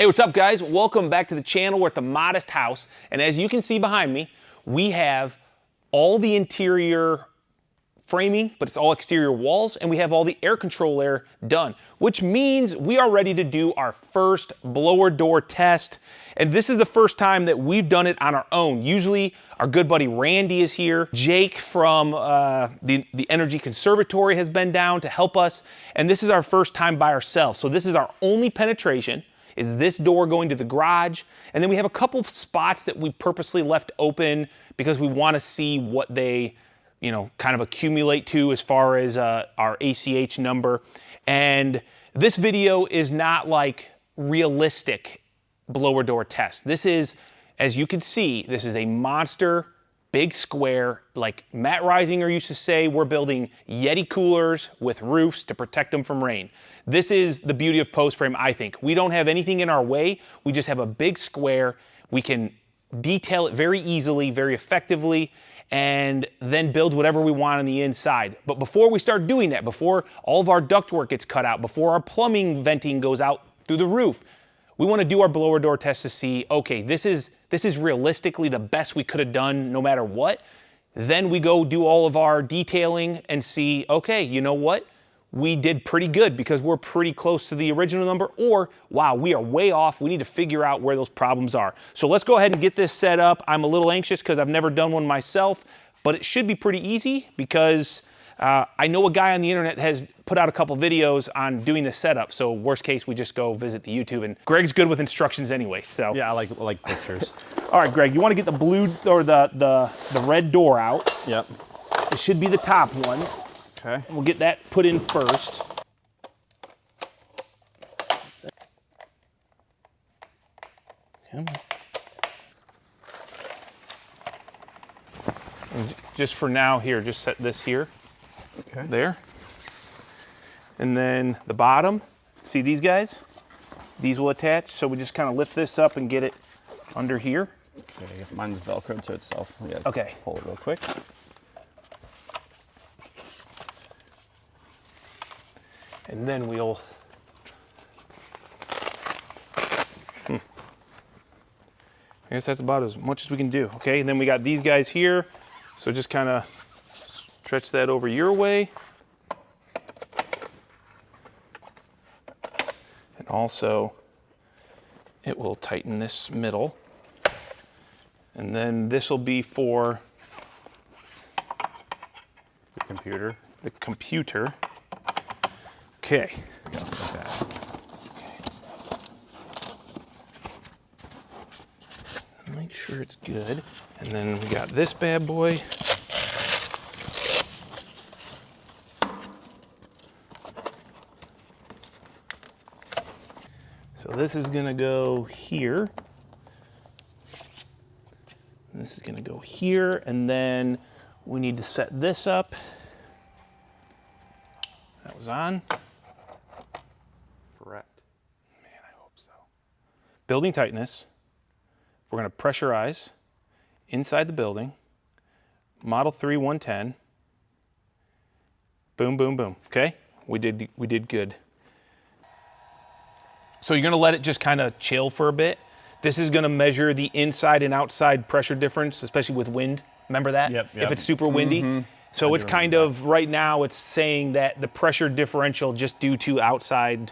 Hey, what's up, guys? Welcome back to the channel. We're at the Modest House, and as you can see behind me, we have all the interior framing, but it's all exterior walls, and we have all the air control air done, which means we are ready to do our first blower door test. And this is the first time that we've done it on our own. Usually our good buddy Randy is here. Jake from the Energy Conservatory has been down to help us, and this is our first time by ourselves. So this is our only penetration. Is this door going to the garage? And then we have a couple spots that we purposely left open because we want to see what they, kind of accumulate to as far as our ACH number. And this video is not like realistic blower door test. This is, as you can see, this is a monster, big square, like Matt Risinger used to say, we're building Yeti coolers with roofs to protect them from rain. This is the beauty of post frame, I think. We don't have anything in our way. We just have a big square. We can detail it very easily, very effectively, and then build whatever we want on the inside. But before we start doing that, before all of our ductwork gets cut out, before our plumbing venting goes out through the roof, we want to do our blower door test to see, okay, this is realistically the best we could have done no matter what. Then we go do all of our detailing and see, okay, you know what? We did pretty good because we're pretty close to the original number, or wow, we are way off. We need to figure out where those problems are. So let's go ahead and get this set up. I'm a little anxious because I've never done one myself, but it should be pretty easy because I know a guy on the internet has put out a couple videos on doing the setup. So worst case, we just go visit the YouTube, and Greg's good with instructions anyway. So yeah, I like pictures. All right, Greg, you want to get the blue or the red door out? Yep. It should be the top one. Okay. We'll get that put in first. Come on. And just for now here, just set this here. Okay. There. And then the bottom, see these guys? These will attach, so we just kind of lift this up and get it under here. Okay, mine's Velcroed to itself. Okay. Pull it real quick. And then we'll, I guess that's about as much as we can do. Okay, and then we got these guys here. So just kind of stretch that over your way. And also, it will tighten this middle. And then this will be for The computer. the computer. Okay. Okay. Make sure it's good. And then we got this bad boy. So this is gonna go here. This is gonna go here, and then we need to set this up. That was on. Correct. Man, I hope so. Building tightness. We're going to pressurize inside the building. Model 3 110. Boom, boom, boom. Okay? We did good. So you're going to let it just kind of chill for a bit. This is going to measure the inside and outside pressure difference, especially with wind. Remember that? Yep. If it's super windy. So it's kind of, right now, it's saying that the pressure differential just due to outside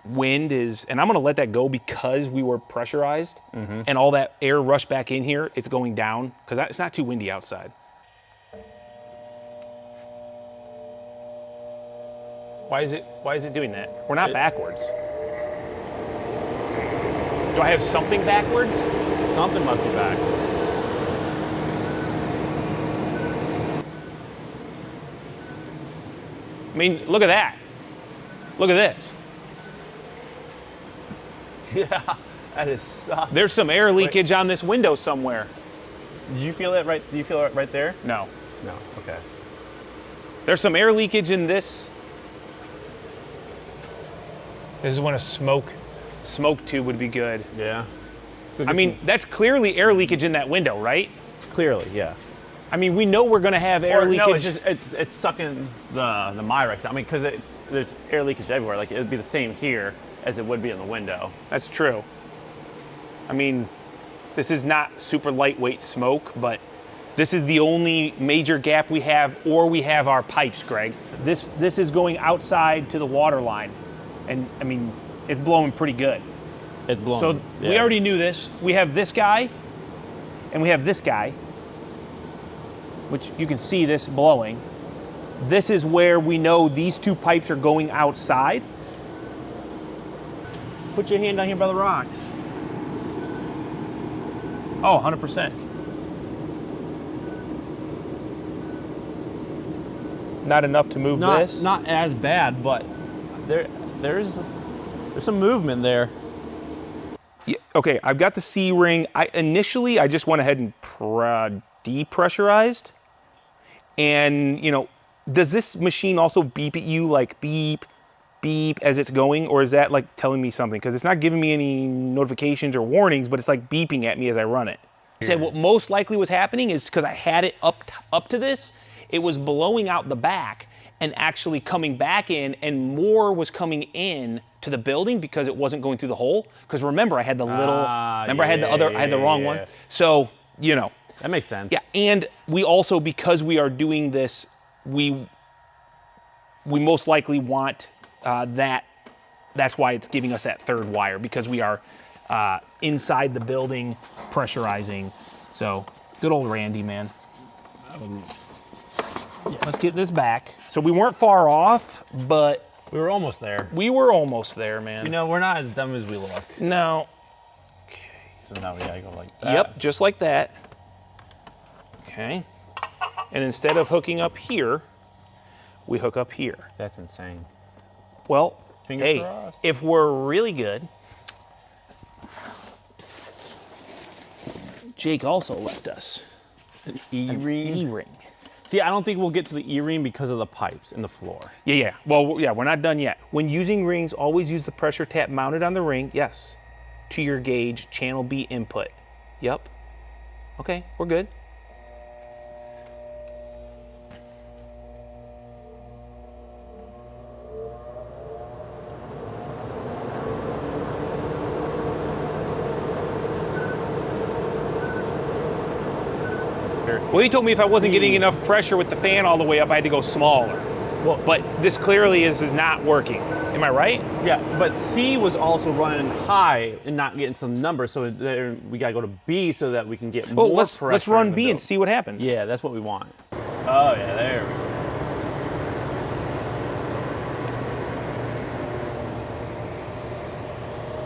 wind is, and I'm gonna let that go because we were pressurized and all that air rushed back in here, it's going down because it's not too windy outside. Why is it doing that? We're not backwards. Do I have something backwards? Something must be back. I mean, look at that. Look at this. Yeah, that is sucks. There's some air leakage on this window somewhere. Do you feel it right? Do you feel it right there? No. No. Okay. There's some air leakage in this. This is when a smoke tube would be good. Yeah. I mean, that's clearly air leakage in that window, right? Clearly, yeah. I mean, we know we're going to have air leakage. No, it's just it's sucking the Myrex. I mean, because there's air leakage everywhere. Like it would be the same here, as it would be in the window. That's true. I mean, this is not super lightweight smoke, but this is the only major gap we have, or we have our pipes, Greg. This is going outside to the water line, and I mean, it's blowing pretty good. It's blowing. So yeah. we already knew this. We have this guy, and we have this guy, which you can see this blowing. This is where we know these two pipes are going outside. Put your hand down here by the rocks. Oh, 100%. Not enough to move this? Not as bad, but there's some movement there. Yeah, okay, I've got the C-ring. Initially, I just went ahead and depressurized. And, you know, does this machine also beep at you, like beep, beep, as it's going? Or is that like telling me something? Because it's not giving me any notifications or warnings, but it's like beeping at me as I run it. I said what most likely was happening is because I had it up to this, it was blowing out the back and actually coming back in, and more was coming in to the building because it wasn't going through the hole. Because remember, I had the little, I had the wrong one. So, you know. That makes sense. Yeah, and we also, because we are doing this, we most likely want that. That's why it's giving us that third wire, because we are inside the building pressurizing. So, good old Randy, man. Yeah, let's get this back. So we weren't far off, but we were almost there. We were almost there, man. You know, we're not as dumb as we look. No. Okay. So now we gotta go like that. Yep, just like that. Okay. And instead of hooking up here, we hook up here. That's insane. Well, Fingers hey, crossed. If we're really good, Jake also left us an E-ring. E-ring. See, I don't think we'll get to the E-ring because of the pipes in the floor. Yeah. Well, yeah, we're not done yet. When using rings, always use the pressure tap mounted on the ring, yes, to your gauge, channel B input. Yep. Okay, we're good. Well, he told me if I wasn't getting enough pressure with the fan all the way up, I had to go smaller. Well, but this clearly is not working. Am I right? Yeah, but C was also running high and not getting some numbers, so there, we gotta go to B so that we can get more pressure. Let's run B and see what happens. Yeah, that's what we want. Oh yeah, there we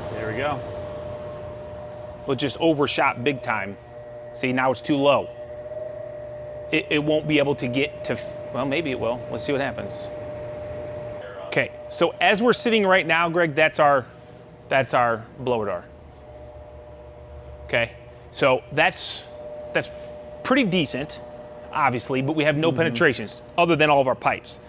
go. There we go. Well, it just overshot big time. See, now it's too low. It won't be able to get to, well, maybe it will. Let's see what happens. Okay, so as we're sitting right now, Greg, that's our blower door. Okay, so that's pretty decent, obviously, but we have no penetrations other than all of our pipes.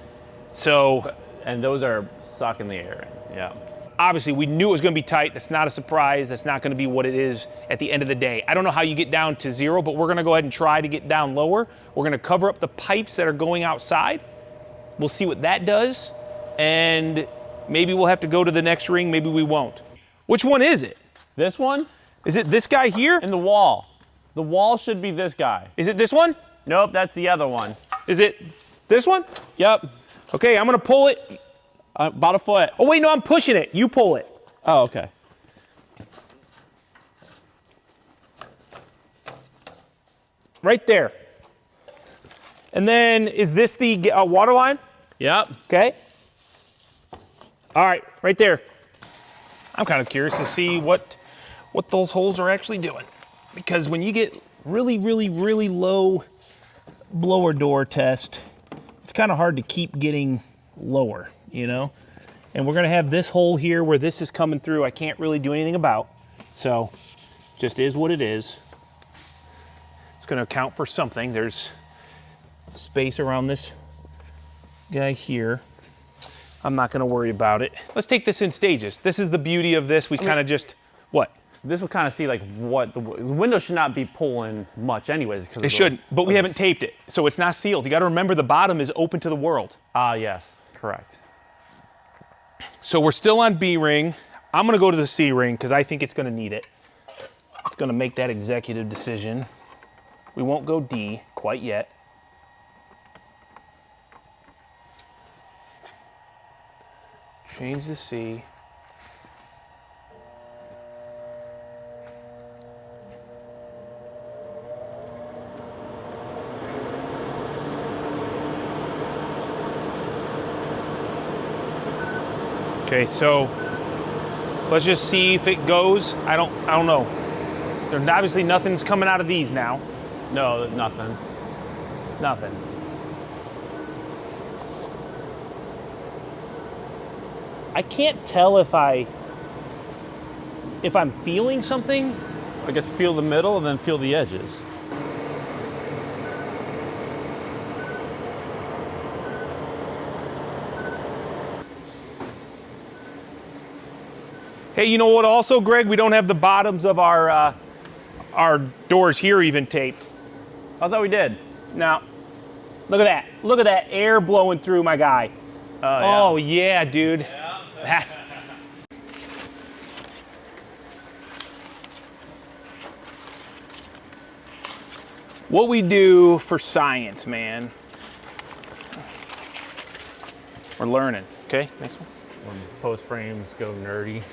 So, and those are sucking the air in, yeah. Obviously, we knew it was going to be tight. That's not a surprise. That's not going to be what it is at the end of the day. I don't know how you get down to zero, but we're going to go ahead and try to get down lower. We're going to cover up the pipes that are going outside. We'll see what that does, and maybe we'll have to go to the next ring. Maybe we won't. Which one is it? This one? Is it this guy here? In the wall. The wall should be this guy. Is it this one? Nope, that's the other one. Is it this one? Yep. Okay, I'm going to pull it. About a foot. Oh, wait, no, I'm pushing it. You pull it. Oh, okay. Right there. And then, is this the water line? Yep. Okay. All right, right there. I'm kind of curious to see what those holes are actually doing. Because when you get really, really, really low blower door test, it's kind of hard to keep getting lower, you know? And we're gonna have this hole here where this is coming through I can't really do anything about. So, just is what it is. It's gonna account for something. There's space around this guy here. I'm not gonna worry about it. Let's take this in stages. This is the beauty of this. We kind of just, what? This will kind of see like what the window should not be pulling much anyways. It shouldn't, but we haven't taped it, so it's not sealed. You gotta remember the bottom is open to the world. Ah, yes, correct. So we're still on B ring. I'm gonna go to the C ring because I think it's gonna need it. It's gonna make that executive decision. We won't go D quite yet. Change the C. Okay, so let's just see if it goes. I don't know. There's obviously nothing's coming out of these now. No, nothing. Nothing. I can't tell if I'm feeling something. I guess feel the middle and then feel the edges. Hey, you know what also, Greg? We don't have the bottoms of our doors here even taped. I thought we did. Now, look at that. Look at that air blowing through, my guy. Oh, yeah, dude. Yeah. That's... What we do for science, man. We're learning. Okay, next one. When post frames go nerdy.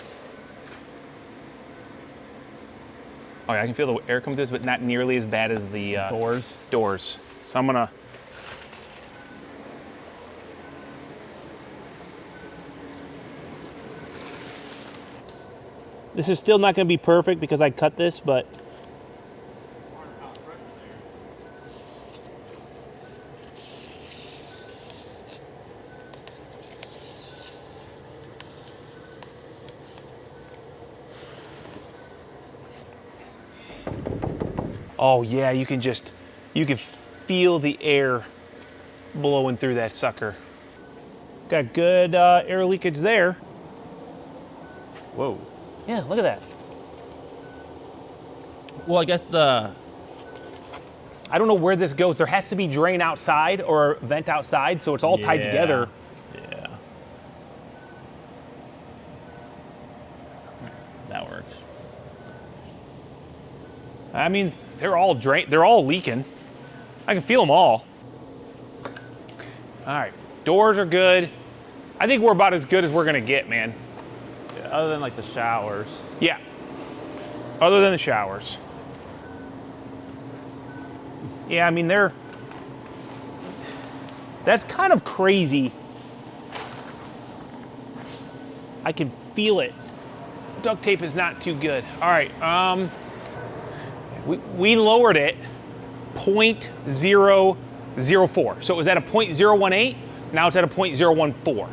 Oh, yeah, I can feel the air come through this, but not nearly as bad as the doors. So I'm gonna. This is still not gonna be perfect because I cut this, but. Oh yeah, you can feel the air blowing through that sucker. Got good air leakage there. Whoa. Yeah, look at that. Well, I guess I don't know where this goes. There has to be drain outside or vent outside, so it's all tied together. Yeah. That works. I mean, they're all leaking. I can feel them all. All right, doors are good. I think we're about as good as we're gonna get, man. Yeah, other than like the showers. Yeah, other than the showers. Yeah, I mean, that's kind of crazy. I can feel it. Duct tape is not too good. All right, we lowered it 0.004. So it was at a 0.018, now it's at a 0.014.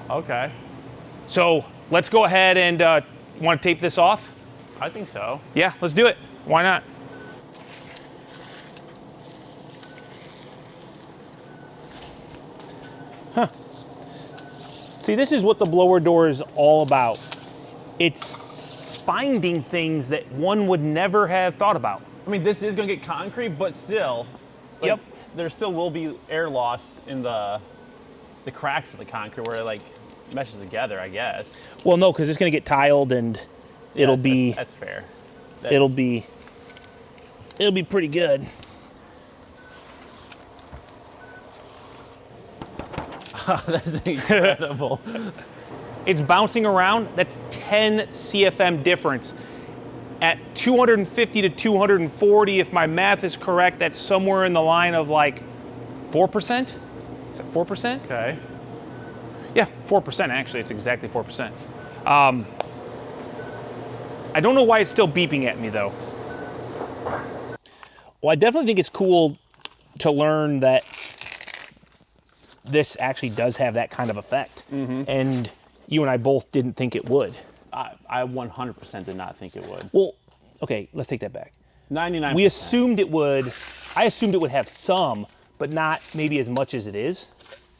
Okay. So let's go ahead and, want to tape this off? I think so. Yeah, let's do it. Why not? Huh. See, this is what the blower door is all about. It's finding things that one would never have thought about. I mean, this is gonna get concrete, but still, like, Yep. there still will be air loss in the cracks of the concrete where it like meshes together, I guess. Well, no, because it's going to get tiled and it'll be. That's fair. It'll be pretty good. That's incredible. It's bouncing around. That's 10 CFM difference. At 250 to 240, if my math is correct, that's somewhere in the line of like 4%. Is that 4%? Okay. Yeah, 4% actually. It's exactly 4%. I don't know why it's still beeping at me though. Well, I definitely think it's cool to learn that this actually does have that kind of effect. Mm-hmm. And you and I both didn't think it would. I 100% did not think it would. Well, okay, let's take that back. 99%. We assumed it would. I assumed it would have some, but not maybe as much as it is.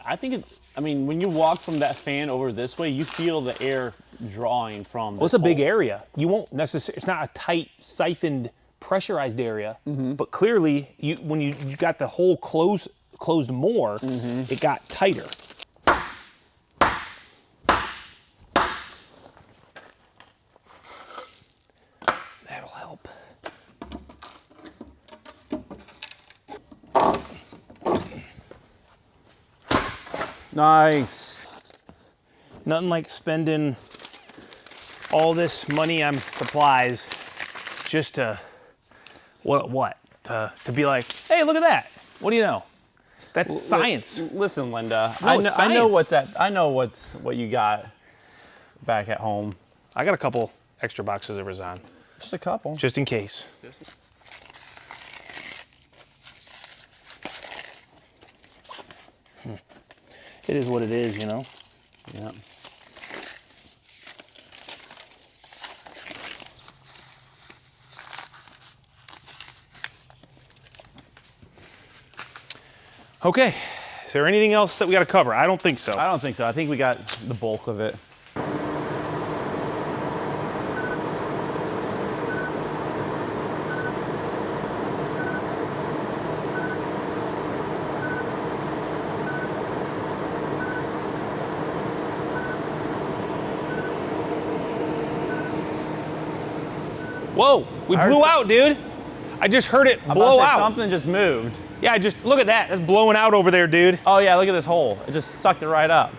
I think I mean, when you walk from that fan over this way, you feel the air drawing from Well, it's a big area. You won't necessarily, it's not a tight, siphoned, pressurized area, but clearly, when you got the hole closed more, it got tighter. That'll help. Nice. Nothing like spending all this money on supplies just to, to be like, hey, look at that. What do you know? That's science. Listen, Linda, No, I know what you got back at home. I got a couple extra boxes of Razan. Just a couple. Just in case. It is what it is, you know? Yeah. Okay. Is there anything else that we got to cover? I don't think so. I don't think so. I think we got the bulk of it. Whoa, we blew out, dude. I just heard it blow out. Something just moved. Yeah, look at that. That's blowing out over there, dude. Oh yeah, look at this hole. It just sucked it right up.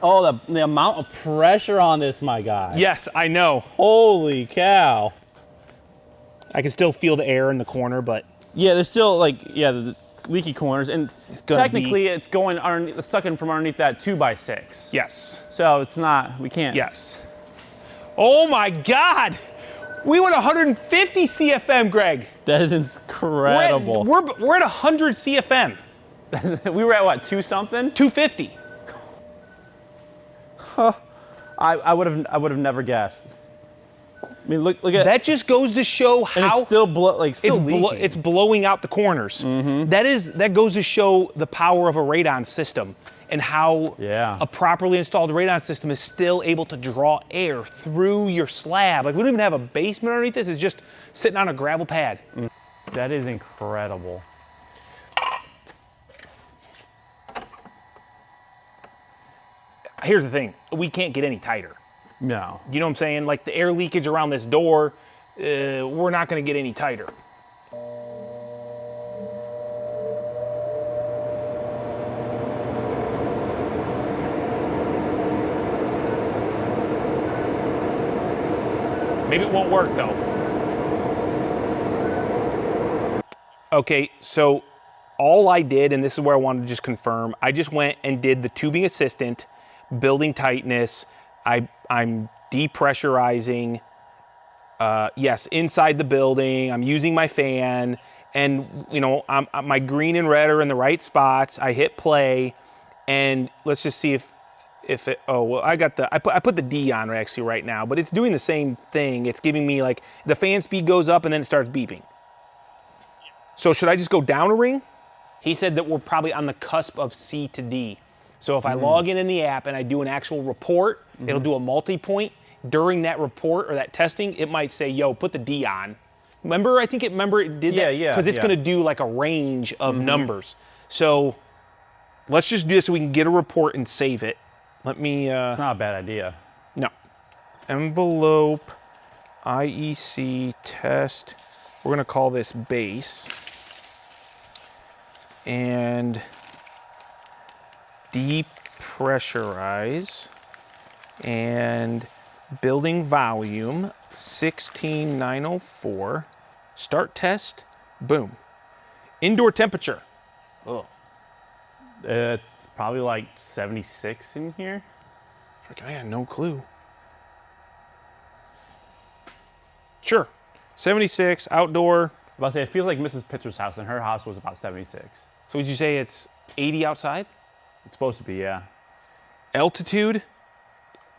Oh, the amount of pressure on this, my guy. Yes, I know. Holy cow. I can still feel the air in the corner, but yeah, there's still the leaky corners, and technically it's going underneath, it's sucking from underneath that 2x6. Yes. So it's not, we can't. Yes. Oh my God. We went 150 CFM, Greg. That is incredible. We're at 100 CFM. We were at what, 2 something? 250. Huh. I would have never guessed. I mean, look at that. Just goes to show how and it's still leaking. It's blowing out the corners. Mm-hmm. That goes to show the power of a radon system and how a properly installed radon system is still able to draw air through your slab. Like, we don't even have a basement underneath this. It's just sitting on a gravel pad. That is incredible. Here's the thing. We can't get any tighter. No. You know what I'm saying? Like, the air leakage around this door, we're not going to get any tighter. Maybe it won't work, though. Okay, so all I did, and this is where I wanted to just confirm, I just went and did the tubing assistant, building tightness. I'm depressurizing, yes, inside the building. I'm using my fan, and you know, my green and red are in the right spots. I hit play, and let's just see if it, oh, well, I put the D on actually right now, but it's doing the same thing. It's giving me, like, the fan speed goes up and then it starts beeping. So should I just go down a ring? He said that we're probably on the cusp of C to D. So if I log in the app and I do an actual report, it'll do a multi-point. During that report or that testing, it might say, yo, put the D on. Remember, I think it did that? Yeah. Because it's going to do like a range of numbers. So let's just do this so we can get a report and save it. Let me... it's not a bad idea. No. Envelope, IEC, test. We're going to call this base. And depressurize. And building volume, 16904. Start test. Boom. Indoor temperature. Oh. It's probably like 76 in here. I had no clue. Sure. 76, outdoor. I was about to say, it feels like Mrs. Pitcher's house, and her house was about 76. So would you say it's 80 outside? It's supposed to be, yeah. Altitude,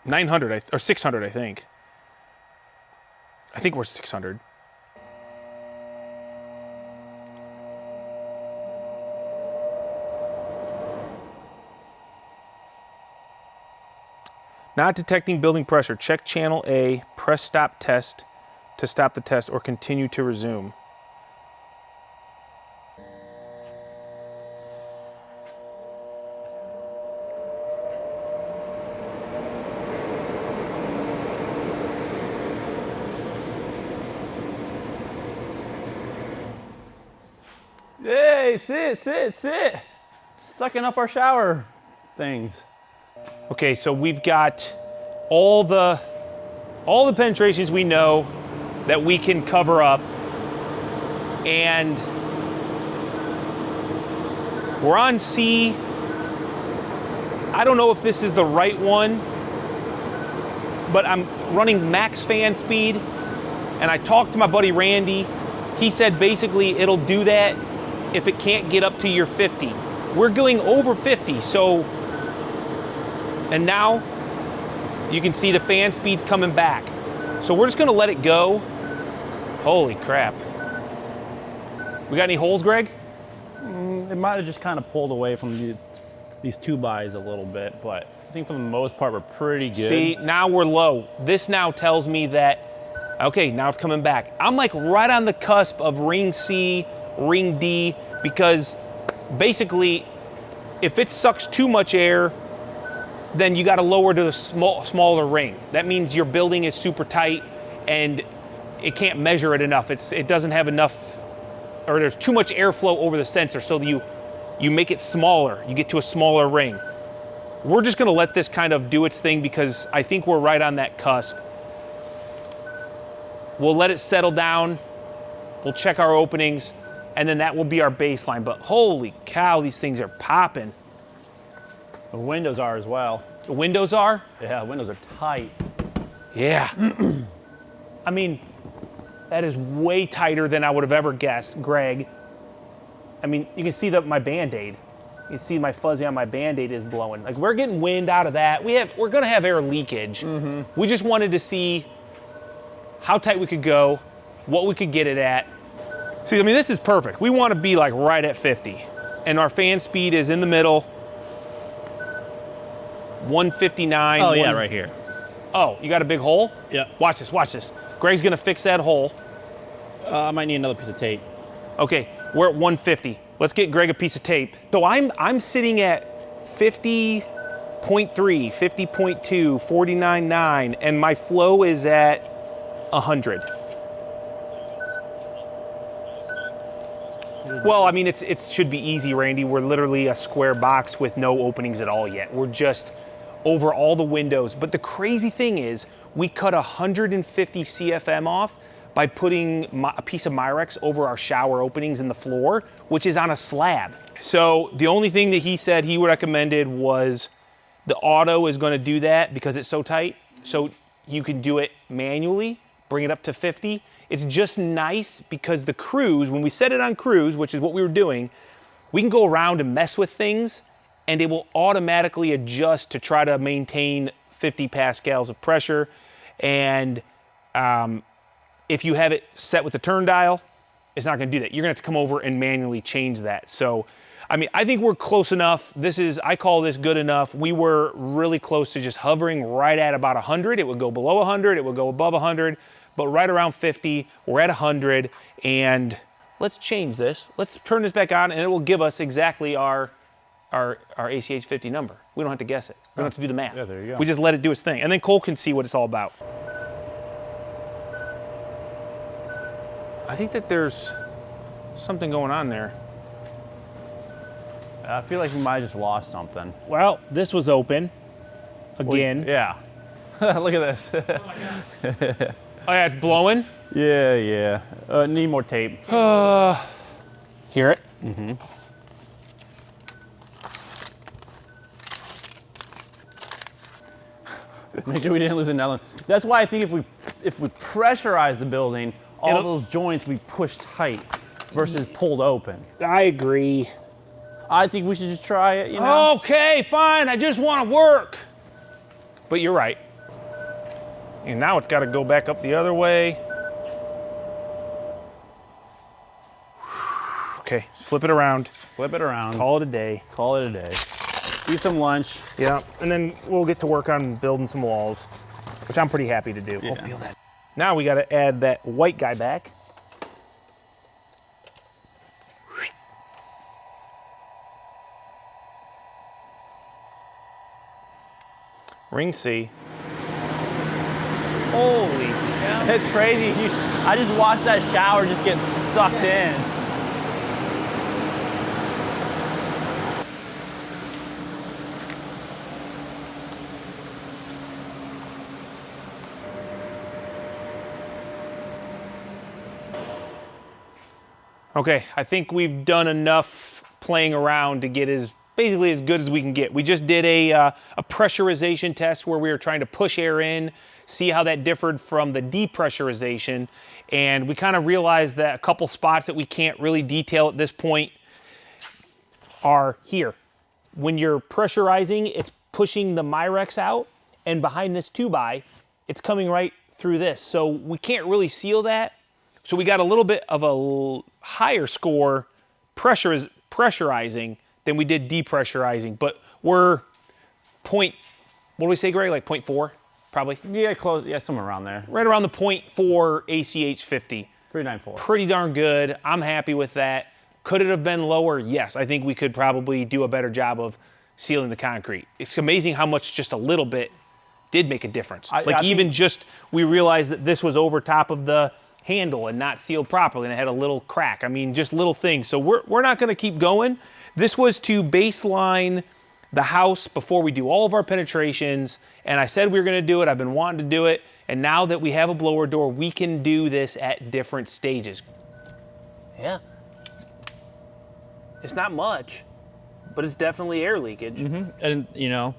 900, or 600, I think. I think we're 600. Not detecting building pressure. Check channel A, press stop test to stop the test, or continue to resume. Hey, sit. Sucking up our shower things. Okay, so we've got all the penetrations we know that we can cover up, and we're on C. I don't know if this is the right one, but I'm running max fan speed, and I talked to my buddy Randy. He said basically it'll do that if it can't get up to your 50. We're going over 50, so, and now you can see the fan speed's coming back. So we're just gonna let it go. Holy crap. We got any holes, Greg? It might have just kind of pulled away from these 2x a little bit, but I think for the most part, we're pretty good. See, now we're low. This now tells me that, okay, now it's coming back. I'm like right on the cusp of ring C, ring D, because basically, if it sucks too much air, then you got to lower to a smaller ring. That means your building is super tight and it can't measure it enough. It doesn't have enough, or there's too much airflow over the sensor, so you make it smaller. You get to a smaller ring. We're just going to let this kind of do its thing because I think we're right on that cusp. We'll let it settle down. We'll check our openings, and then that will be our baseline. But holy cow, these things are popping. The windows are as well. The windows are? Yeah, the windows are tight. Yeah. I mean, that is way tighter than I would have ever guessed, Greg. I mean, you can see my Band-Aid. You can see my fuzzy on my Band-Aid is blowing. Like, we're getting wind out of that. We're gonna have air leakage. We just wanted to see how tight we could go, what we could get it at. See, I mean, this is perfect. We want to be like right at 50. And our fan speed is in the middle. 159. Oh, yeah, right here. Oh, you got a big hole? Yeah. Watch this, watch this. Greg's gonna fix that hole. I might need another piece of tape. Okay, we're at 150. Let's get Greg a piece of tape. So I'm sitting at 50.3, 50.2, 49.9, and my flow is at 100. Well, I mean, it should be easy, Randy. We're literally a square box with no openings at all yet. We're just over all the windows. But the crazy thing is, we cut 150 CFM off by putting a piece of Myrex over our shower openings in the floor, which is on a slab. So the only thing that he said he recommended was the auto is gonna do that because it's so tight. So you can do it manually, bring it up to 50. It's just nice because the cruise, when we set it on cruise, which is what we were doing, we can go around and mess with things and it will automatically adjust to try to maintain 50 pascals of pressure. And if you have it set with the turn dial, it's not gonna do that. You're gonna have to come over and manually change that. So, I mean, I think we're close enough. I call this good enough. We were really close to just hovering right at about 100. It would go below 100, it would go above 100, but right around 50, we're at 100, and let's change this. Let's turn this back on, and it will give us exactly our ACH 50 number. We don't have to guess it. We don't have to do the math. Yeah, there you go. We just let it do its thing, and then Cole can see what it's all about. I think that there's something going on there. I feel like we might have just lost something. Well, this was open again. Yeah. Look at this. Oh yeah, it's blowing. Yeah. Need more tape. Hear it? Mm-hmm. Make sure we didn't lose another one. That's why I think if we pressurize the building, all those joints will be pushed tight versus pulled open. I agree. I think we should just try it, you know? Okay, fine, I just want to work. But you're right. And now it's got to go back up the other way. Okay, flip it around. Flip it around. Call it a day. Call it a day. Eat some lunch. Yeah, and then we'll get to work on building some walls, which I'm pretty happy to do. Yeah. I'll feel that. Now we got to add that white guy back. Ring C. Holy cow. It's crazy. I just watched that shower just get sucked in. Okay, I think we've done enough playing around to get basically as good as we can get. We just did a pressurization test where we were trying to push air in, see how that differed from the depressurization, and we kind of realized that a couple spots that we can't really detail at this point are here. When you're pressurizing, it's pushing the Myrex out, and behind this 2x, it's coming right through this. So we can't really seal that. So we got a little bit of a higher score pressurizing than we did depressurizing, but we're what do we say, Greg? Like 0.4, probably? Yeah, close. Yeah, somewhere around there. Right around the 0.4 ACH 50. 394. Pretty darn good. I'm happy with that. Could it have been lower? Yes, I think we could probably do a better job of sealing the concrete. It's amazing how much just a little bit did make a difference. We realized that this was over top of the handle and not sealed properly, and it had a little crack. I mean, just little things. So we're not gonna keep going. This was to baseline the house before we do all of our penetrations, and I said we were gonna do it. I've been wanting to do it, and now that we have a blower door, we can do this at different stages. Yeah. It's not much, but it's definitely air leakage. Mm-hmm. And you know,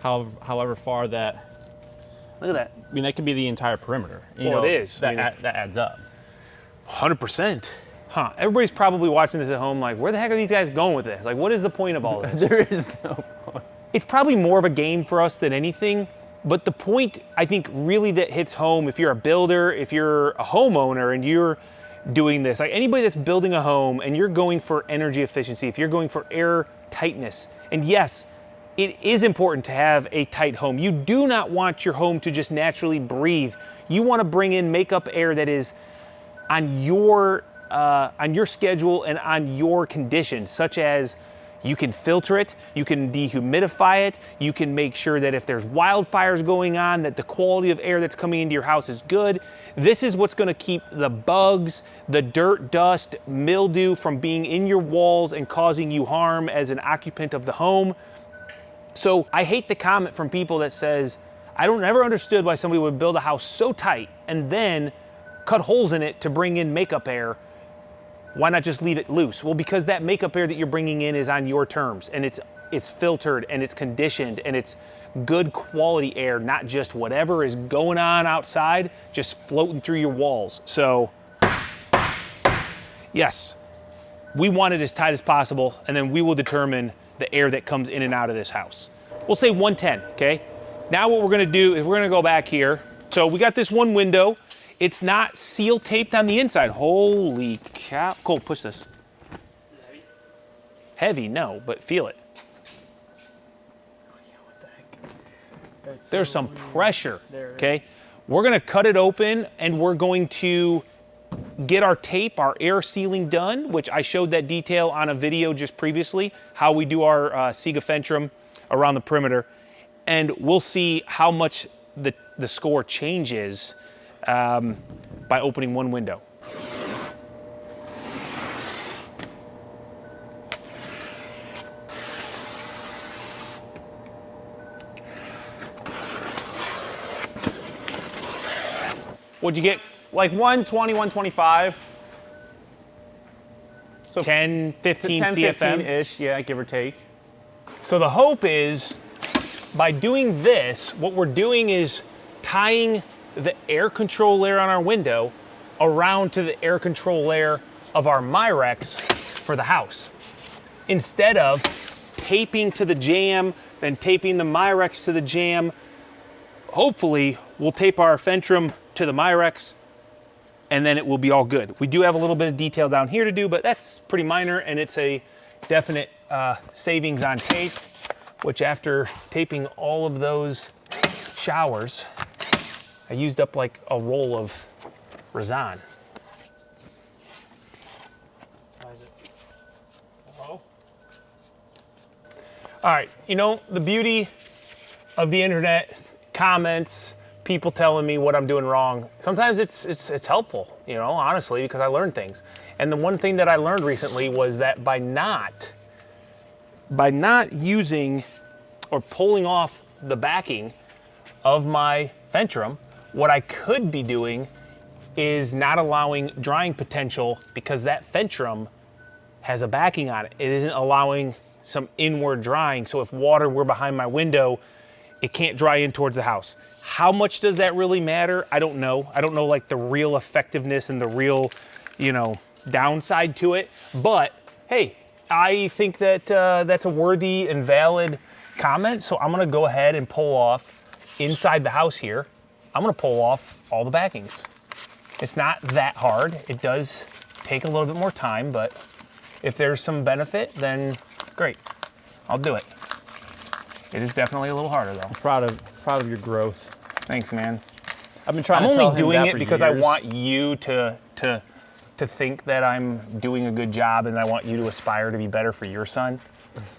however far that, look at that. I mean, that could be the entire perimeter. Well, it is. That adds up. 100%. Huh. Everybody's probably watching this at home like, where the heck are these guys going with this? Like, what is the point of all this? There is no point. It's probably more of a game for us than anything, but the point, I think, really that hits home, if you're a builder, if you're a homeowner and you're doing this, like anybody that's building a home and you're going for energy efficiency, if you're going for air tightness, and yes, it is important to have a tight home. You do not want your home to just naturally breathe. You want to bring in makeup air that is on your schedule and on your conditions, such as you can filter it, you can dehumidify it, you can make sure that if there's wildfires going on, that the quality of air that's coming into your house is good. This is what's gonna keep the bugs, the dirt, dust, mildew from being in your walls and causing you harm as an occupant of the home. So I hate the comment from people that says, I never understood why somebody would build a house so tight and then cut holes in it to bring in makeup air. Why not just leave it loose? Well, because that makeup air that you're bringing in is on your terms, and it's filtered and it's conditioned and it's good quality air, not just whatever is going on outside, just floating through your walls. So yes, we want it as tight as possible, and then we will determine the air that comes in and out of this house. We'll say 110, okay? Now what we're gonna do is we're gonna go back here. So we got this one window. It's not seal taped on the inside. Holy cow. Cole, push this. Heavy? Heavy, no, but feel it. Oh yeah, what the heck? There's some pressure, okay? We're gonna cut it open and we're going to get our tape, our air sealing done, which I showed that detail on a video just previously, how we do our Sigafentrum around the perimeter. And we'll see how much the score changes by opening one window. What'd you get? Like 120, 125. So 10, 15 10, CFM? 15-ish, yeah, give or take. So the hope is, by doing this, what we're doing is tying the air control layer on our window around to the air control layer of our Myrex for the house. Instead of taping to the jamb, then taping the Myrex to the jamb, hopefully we'll tape our Fentrum to the Myrex and then it will be all good. We do have a little bit of detail down here to do, but that's pretty minor, and it's a definite savings on tape, which after taping all of those showers, I used up like a roll of Razan. Hello? All right, you know, the beauty of the internet, comments, people telling me what I'm doing wrong, sometimes it's helpful, you know, honestly, because I learn things. And the one thing that I learned recently was that by not using or pulling off the backing of my Fentrum, what I could be doing is not allowing drying potential because that Fentrum has a backing on it. It isn't allowing some inward drying. So if water were behind my window, it can't dry in towards the house. How much does that really matter? I don't know. I don't know like the real effectiveness and the real, you know, downside to it. But hey, I think that that's a worthy and valid comment. So I'm gonna go ahead and pull off inside the house here. I'm gonna pull off all the backings. It's not that hard. It does take a little bit more time, but if there's some benefit, then great, I'll do it. It is definitely a little harder though. I'm proud of your growth. Thanks, man. I've been trying to I'm tell only him doing that it for because years. I want you to think that I'm doing a good job, and I want you to aspire to be better for your son,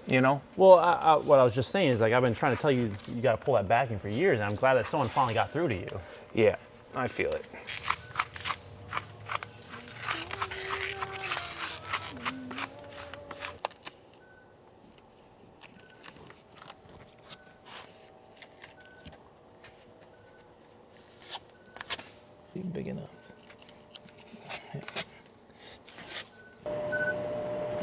you know? Well, what I was just saying is like I've been trying to tell you you got to pull that backing for years, and I'm glad that someone finally got through to you. Yeah, I feel it. Big enough.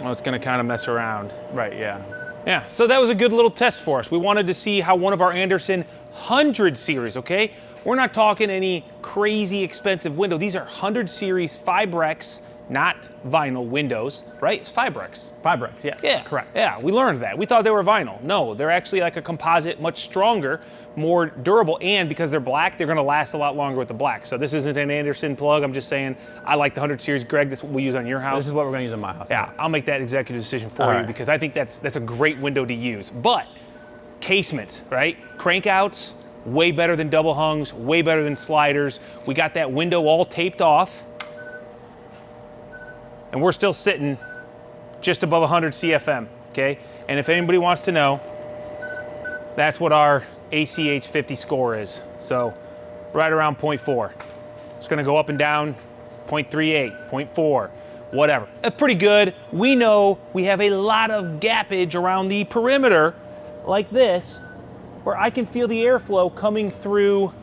Oh, it's gonna kind of mess around. Right, yeah. Yeah, so that was a good little test for us. We wanted to see how one of our Anderson 100 series, okay? We're not talking any crazy expensive window. These are 100 series Fibrex, not vinyl windows, right? It's Fibrex. Fibrex, yes. Yeah, correct. Yeah, we learned that. We thought they were vinyl. No, they're actually like a composite, much stronger, more durable, and because they're black, they're gonna last a lot longer with the black. So this isn't an Anderson plug. I'm just saying, I like the 100 series. Greg, that's what we use on your house. This is what we're gonna use in my house. Yeah, I'll make that executive decision for you because I think that's a great window to use. But casements, right? Crankouts, way better than double hungs, way better than sliders. We got that window all taped off, and we're still sitting just above 100 CFM, okay? And if anybody wants to know, that's what our ACH 50 score is. So right around 0.4. It's gonna go up and down, 0.38, 0.4, whatever. That's pretty good. We know we have a lot of gappage around the perimeter like this, where I can feel the airflow coming through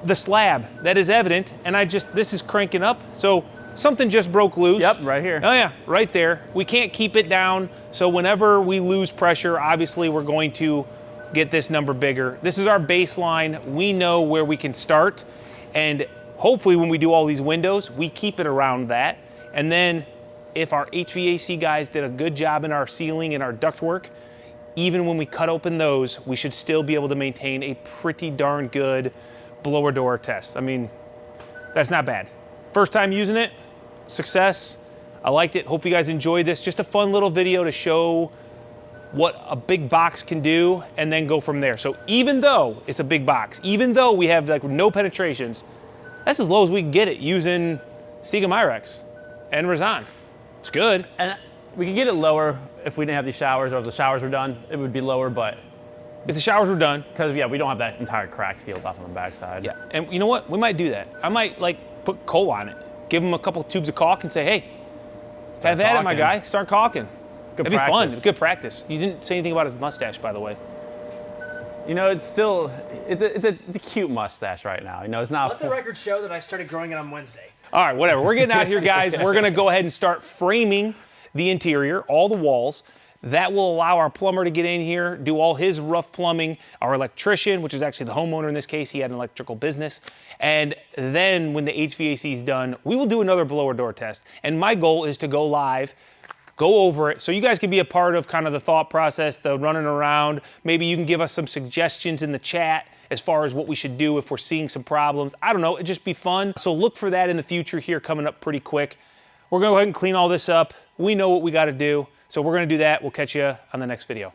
the slab. That is evident, and this is cranking up, so something just broke loose. Yep, right here. Oh yeah, right there. We can't keep it down, so whenever we lose pressure, obviously we're going to get this number bigger. This is our baseline. We know where we can start, and hopefully when we do all these windows, we keep it around that. And then if our HVAC guys did a good job in our ceiling and our ductwork, even when we cut open those, we should still be able to maintain a pretty darn good blower door test. I mean, that's not bad. First time using it, success. I liked it. Hope you guys enjoyed this. Just a fun little video to show what a big box can do and then go from there. So even though it's a big box, even though we have like no penetrations, that's as low as we can get it using Siga Myrex and Razan. It's good. And we could get it lower if we didn't have these showers, or if the showers were done, it would be lower, but if the showers were done. Because yeah, we don't have that entire crack sealed off on the backside. Yeah, and you know what? We might do that. I might like put coal on it, give them a couple tubes of caulk and say, hey, have at it, my guy, start caulking. Good It'd practice. be fun, good practice. You didn't say anything about his mustache, by the way. You know, it's a cute mustache right now. You know, it's not. Let the record show that I started growing it on Wednesday. All right, whatever. We're getting out here, guys. We're gonna go ahead and start framing the interior, all the walls. That will allow our plumber to get in here, do all his rough plumbing, our electrician, which is actually the homeowner in this case, he had an electrical business. And then when the HVAC is done, we will do another blower door test. And my goal is to go live, go over it, so you guys can be a part of kind of the thought process, the running around. Maybe you can give us some suggestions in the chat as far as what we should do if we're seeing some problems. I don't know, it'd just be fun. So look for that in the future here coming up pretty quick. We're gonna go ahead and clean all this up. We know what we gotta do. So we're gonna do that. We'll catch you on the next video.